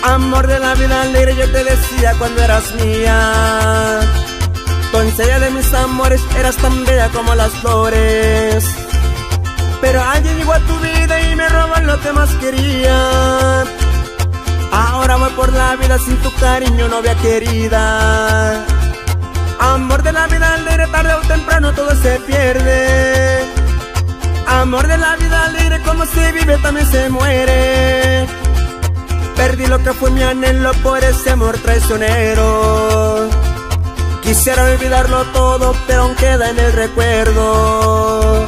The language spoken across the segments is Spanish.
Amor de la vida alegre, yo te decía cuando eras mía. Doncella de mis amores, eras tan bella como las flores. Pero alguien llegó a tu vida y me robó lo que más quería. Ahora voy por la vida sin tu cariño, novia querida. Amor de la vida alegre, tarde o temprano todo se pierde. Amor de la vida alegre, como se vive también se muere. Perdí lo que fue mi anhelo por ese amor traicionero. Quisiera olvidarlo todo, pero aún queda en el recuerdo.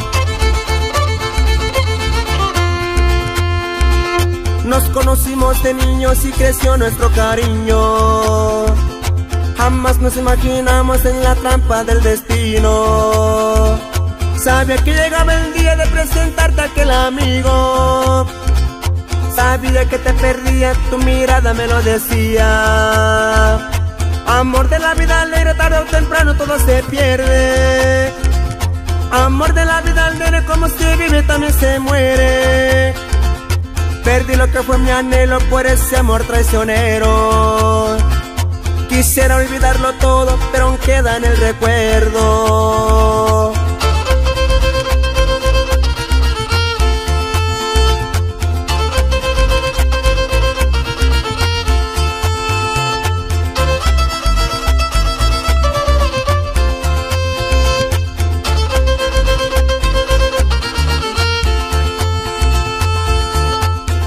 Nos conocimos de niños y creció nuestro cariño. Jamás nos imaginamos en la trampa del destino. Sabía que llegaba el día de presentarte a aquel amigo. Sabía que te perdía, tu mirada me lo decía. Amor de la vida alegre, tarde o temprano todo se pierde. Amor de la vida alegre, como se vive también se muere. Perdí lo que fue mi anhelo por ese amor traicionero. Quisiera olvidarlo todo, pero aún queda en el recuerdo.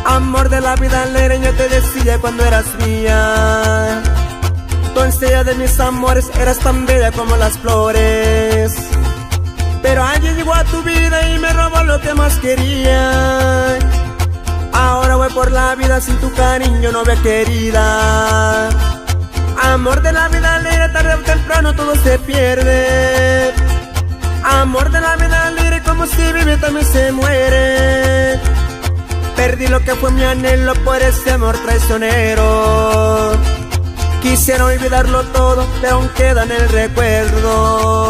Amor de la vida alegre, yo te decía cuando eras mía. Doncella de mis amores, eras tan bella como las flores. Pero alguien llegó a tu vida y me robó lo que más quería. Ahora voy por la vida sin tu cariño, novia querida. Amor de la vida alegre, tarde o temprano todo se pierde. Amor de la vida alegre, como se vive también se muere. Perdí lo que fue mi anhelo por ese amor traicionero. Quisiera olvidarlo todo, pero aún queda en el recuerdo.